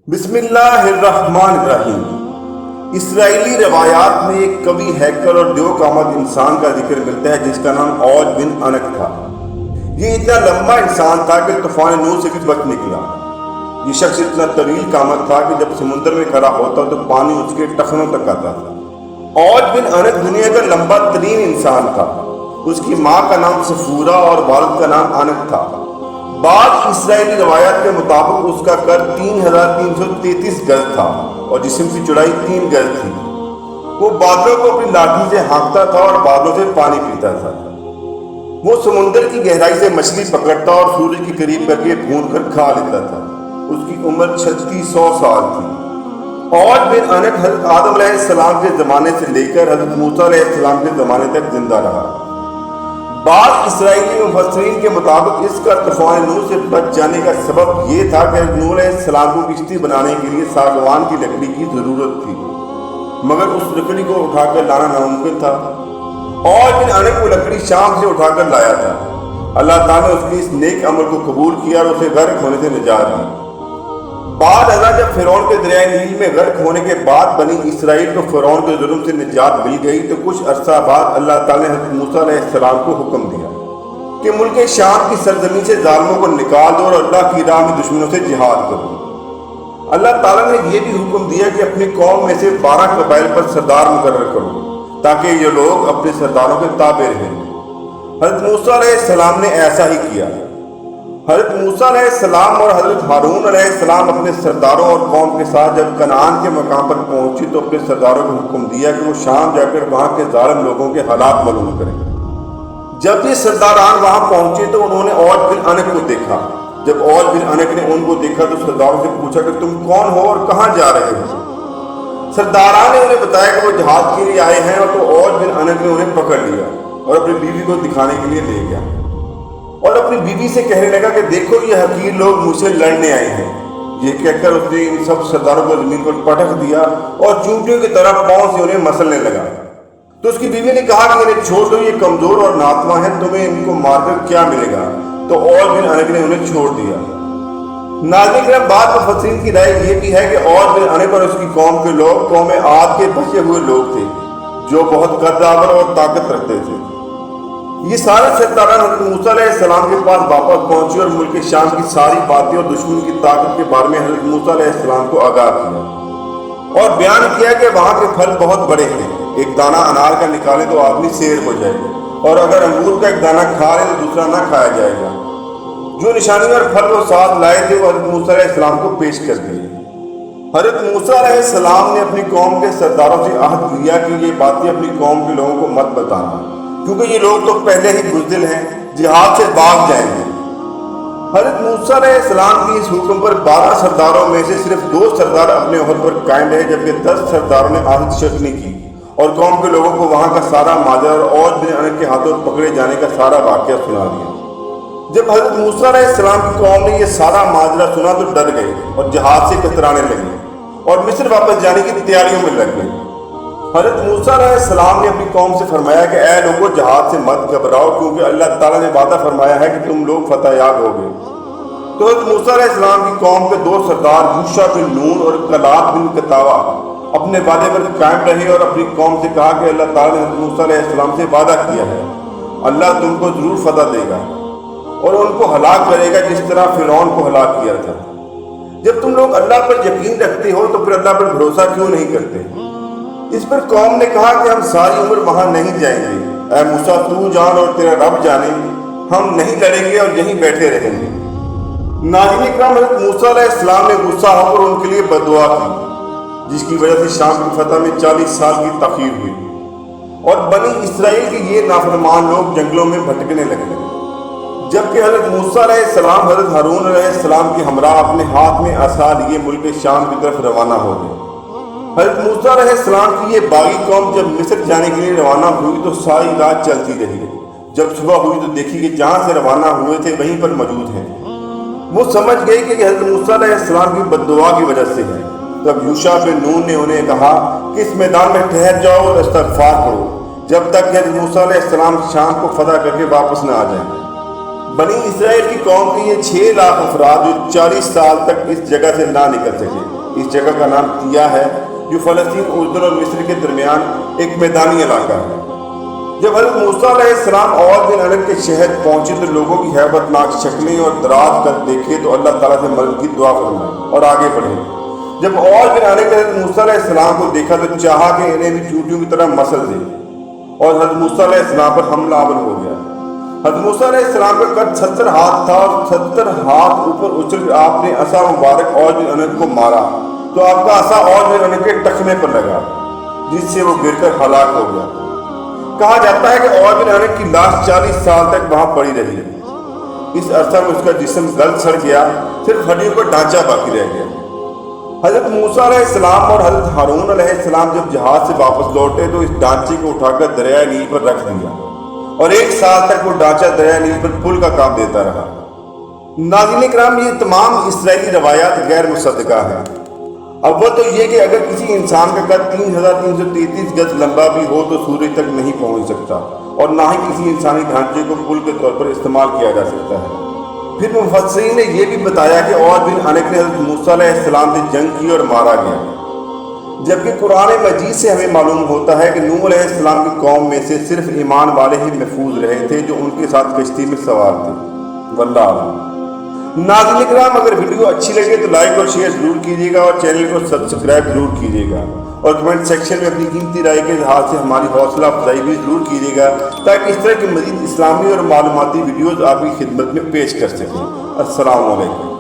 بسم اللہ الرحمن الرحیم۔ اسرائیلی روایات میں ایک قوی ہیکل اور دیو آمد انسان کا ذکر ملتا ہے جس کا نام اوج بن انک تھا۔ یہ اتنا لمبا انسان تھا کہ طوفان نوح سے کچھ وقت نکلا۔ یہ شخص اتنا طویل قامت تھا کہ جب سمندر میں کھڑا ہوتا تو پانی اس کے ٹخنوں تک آتا تھا۔ اوج بن انک دنیا کا لمبا ترین انسان تھا۔ اس کی ماں کا نام سفورہ اور والد کا نام انک تھا۔ بعض اسرائیلی روایات کے مطابق اس کا قد 3333 گز تھا اور جسم کی چوڑائی 3 گز تھی۔ وہ بادلوں کو اپنی لاٹھی سے ہانکتا تھا اور بادلوں سے پانی پیتا تھا۔ وہ سمندر کی گہرائی سے مچھلی پکڑتا اور سورج کے قریب کر کے بھون کر کھا لیتا تھا۔ اس کی عمر 3600 سال تھی۔ اوج بن انک حضرت آدم علیہ السلام کے زمانے سے لے کر حضرت موسیٰ علیہ السلام کے زمانے تک زندہ رہا۔ بعض اسرائیلی مفسرین کے مطابق اس کا طوفان نوح سے بچ جانے کا سبب یہ تھا کہ نوح علیہ السلام کو کشتی بنانے کے لیے ساگوان کی لکڑی کی ضرورت تھی، مگر اس لکڑی کو اٹھا کر لانا ناممکن تھا۔ اوج بن انک وہ لکڑی شام سے اٹھا کر لایا تھا۔ اللہ تعالیٰ نے اس کے اس نیک عمل کو قبول کیا اور اسے غرق ہونے سے نجات دی۔ بعد ازاں جب فرعون کے دریائے نیل میں غرق ہونے کے بعد بنی اسرائیل کو فرعون کے ظلم سے نجات مل گئی تو کچھ عرصہ بعد اللہ تعالیٰ نے حضرت موسیٰ علیہ السلام کو حکم دیا کہ ملک شام کی سرزمین سے ظالموں کو نکال دو اور اللہ کی راہ میں دشمنوں سے جہاد کرو۔ اللہ تعالیٰ نے یہ بھی حکم دیا کہ اپنی قوم میں سے 12 قبائل پر سردار مقرر کرو تاکہ یہ لوگ اپنے سرداروں کے تابع رہیں۔ حضرت موسیٰ علیہ السلام نے ایسا ہی کیا۔ حضرت موسیٰ علیہ السلام اور حضرت ہارون علیہ السلام اپنے سرداروں اور قوم کے ساتھ جب کنعان کے مقام پر پہنچی تو اپنے سرداروں کو حکم دیا کہ وہ شام جا کر وہاں کے ظالم لوگوں کے حالات معلوم کریں۔ جب یہ سرداران وہاں پہنچے تو انہوں نے اوج بن انک کو دیکھا۔ جب اوج بن انک نے ان کو دیکھا تو سرداروں سے پوچھا کہ تم کون ہو اور کہاں جا رہے ہو؟ سرداران نے انہیں بتایا کہ وہ جہاد کے لیے آئے ہیں، اور تو اوج بن انک نے انہیں پکڑ لیا اور اپنی بیوی کو دکھانے کے لیے لے گیا اور اپنی بیوی سے کہنے لگا کہ دیکھو یہ حقیر لوگ مجھ سے لڑنے آئے ہیں۔ یہ کہہ کر اس نے ان سب سرداروں کو زمین پر پٹک دیا اور چونٹیوں کی طرح پاؤں سے انہیں مسلنے لگا۔ تو اس کی بیوی نے کہا کہ انہیں چھوڑ دو، یہ کمزور اور ناتواں ہیں، تمہیں ان کو مار کر کیا ملے گا؟ تو اوج بن انک نے انہیں چھوڑ دیا۔ ناظرین کرام، بعض مفسرین کی رائے یہ بھی ہے کہ اوج بن انک اور اس کی قوم کے لوگ قوم عاد کے بچے ہوئے لوگ تھے جو بہت قدآور اور طاقت رکھتے تھے۔ یہ سارے سرداران حضرت موسیٰ علیہ السلام کے پاس واپس پہنچے اور ملک شام کی ساری باتیں اور دشمن کی طاقت کے بارے میں حضرت موسیٰ علیہ السلام کو آگاہ کیا اور بیان کیا کہ وہاں کے پھل بہت بڑے ہیں۔ ایک دانہ انار کا نکالے تو آدمی سیر ہو جائے گا، اور اگر انگور کا ایک دانہ کھا لے تو دوسرا نہ کھایا جائے گا۔ جو نشانی اور پھل وہ ساتھ لائے تھے وہ حضرت موسیٰ علیہ السلام کو پیش کر دیے۔ حضرت موسیٰ علیہ السلام نے اپنی قوم کے سرداروں سے عہد لیا کہ یہ باتیں اپنی قوم کے لوگوں کو مت بتانا، کیونکہ یہ لوگ تو پہلے ہی بزدل ہیں، جہاد سے بھاگ جائیں گے۔ حضرت موسیٰ علیہ السلام کی اس حکم پر 12 سرداروں میں سے صرف 2 سردار اپنے عہد پر قائم رہے، جبکہ 10 سرداروں نے عہد شکنی کی اور قوم کے لوگوں کو وہاں کا سارا ماجرا اور اوج بن انک کے ہاتھوں پکڑے جانے کا سارا واقعہ سنا دیا۔ جب حضرت موسیٰ علیہ السلام کی قوم نے یہ سارا ماجرا سنا تو ڈر گئے اور جہاد سے کترانے لگے اور مصر واپس جانے کی تیاریوں میں لگ گئے۔ حضرت موسیٰ علیہ السلام نے اپنی قوم سے فرمایا کہ اے لوگوں، جہاد سے مت گھبراؤ، کیونکہ اللہ تعالیٰ نے وعدہ فرمایا ہے کہ تم لوگ فتح یاب ہوگے۔ تو حضرت موسیٰ علیہ السلام کی قوم کے 2 سردار یوشع بن نون اور کلاب بن کتاوہ اپنے وعدے پر قائم رہے اور اپنی قوم سے کہا کہ اللہ تعالیٰ نے حضرت موسیٰ علیہ السلام سے وعدہ کیا ہے، اللہ تم کو ضرور فتح دے گا اور ان کو ہلاک کرے گا جس طرح فرعون کو ہلاک کیا تھا۔ جب تم لوگ اللہ پر یقین رکھتے ہو تو پھر اللہ پر بھروسہ کیوں نہیں کرتے؟ اس پر قوم نے کہا کہ ہم ساری عمر وہاں نہیں جائیں گے، اے موسیٰ تو جان اور تیرا رب جانے، ہم نہیں لڑیں گے اور یہیں بیٹھے رہیں گے۔ ناظرین اکرام، حضرت موسیٰ علیہ السلام نے غصہ ہو کر ان کے لیے بد دعا کی، جس کی وجہ سے شام کی فتح میں 40 سال کی تاخیر ہوئی اور بنی اسرائیل کے یہ نافرمان لوگ جنگلوں میں بھٹکنے لگے، جبکہ حضرت موسیٰ علیہ السلام حضرت ہارون علیہ السلام کے ہمراہ اپنے ہاتھ میں عصا لیے ملک شام کی طرف روانہ ہو گئے۔ حضرت موسیٰ علیہ السلام کی یہ باغی قوم جب مصر جانے کے لیے روانہ ہوئی تو ساری رات چلتی رہی۔ جب صبح ہوئی تو دیکھی کہ جہاں سے روانہ ہوئے تھے وہیں پر موجود ہیں۔ وہ سمجھ گئی کہ حضرت موسیٰ علیہ السلام کی بد دعا کی وجہ سے ہے۔ تب یوشع بن نون نے انہیں کہا کہ اس میدان میں ٹھہر جاؤ اور استغفار کرو جب تک کہ حضرت موسیٰ علیہ السلام شام کو فتح کر کے واپس نہ آ جائیں۔ بنی اسرائیل کی قوم کے یہ 6 لاکھ افراد جو 40 سال تک اس جگہ سے نہ نکل سکے۔ اس جگہ کا نام تیا ہے جو فلسطین، اردن اور مصر کے درمیان ایک میدانی علاقہ ہے۔ جب حضرت موسیٰ علیہ السلام عوض بن عنق کے شہر پہنچے تو لوگوں کی ہیبت ناک شکلیں اور دراز کر دیکھے تو اللہ تعالیٰ سے مدد کی دعا فرمائی اور آگے بڑھے۔ جب عوض بن عنق نے حضرت موسیٰ علیہ السلام کو دیکھا تو چاہا کہ انہیں بھی چوٹیوں کی طرح مسل دے اور حضرت موسیٰ علیہ السلام پر حملہ آور ہو گیا۔ حضرت موسیٰ علیہ السلام کا قد 70 ہاتھ تھا اور 70 ہاتھ اوپر اچھل کر آپ نے عصا مبارک عوض بن عنق کو مارا تو آپ کا عصا عوض بن عنق کے ٹخنے پر لگا جس سے وہ گر کر ہلاک ہو گیا۔ کہا جاتا ہے کہ عوض بن عنق کی لاش 40 سال تک وہاں پڑی رہی۔ اس عرصہ میں اس کا جسم گل سڑ گیا، صرف ہڈیوں کا ڈھانچہ باقی رہ گیا۔ حضرت موسیٰ علیہ السلام اور حضرت ہارون علیہ السلام جب جہاز سے واپس لوٹے تو اس ڈھانچے کو اٹھا کر دریائے نیل پر رکھ دیا اور 1 سال تک وہ ڈھانچہ دریائے نیل پر پل کا کام دیتا رہا۔ ناظرین کرام، یہ تمام اسرائیلی روایات غیر مصدقہ ہیں۔ اول تو یہ کہ اگر کسی انسان کا قد 3333 گز لمبا بھی ہو تو سورج تک نہیں پہنچ سکتا اور نہ ہی کسی انسانی ڈھانچے کو پل کے طور پر استعمال کیا جا سکتا ہے۔ پھر مفسرین نے یہ بھی بتایا کہ عوض بن عنق نے حضرت موسیٰ علیہ السلام سے جنگ کی اور مارا گیا، جبکہ قرآن مجید سے ہمیں معلوم ہوتا ہے کہ نوح علیہ السلام کی قوم میں سے صرف ایمان والے ہی محفوظ رہے تھے جو ان کے ساتھ کشتی میں سوار تھے۔ واللہ اعلم۔ ناظرین کرام، اگر ویڈیو اچھی لگے تو لائک اور شیئر ضرور کیجیے گا اور چینل کو سبسکرائب ضرور کیجیے گا اور کمنٹ سیکشن میں اپنی قیمتی رائے کے لحاظ سے ہماری حوصلہ افزائی بھی ضرور کیجیے گا تاکہ اس طرح کی مزید اسلامی اور معلوماتی ویڈیوز آپ کی خدمت میں پیش کر سکیں۔ السلام علیکم۔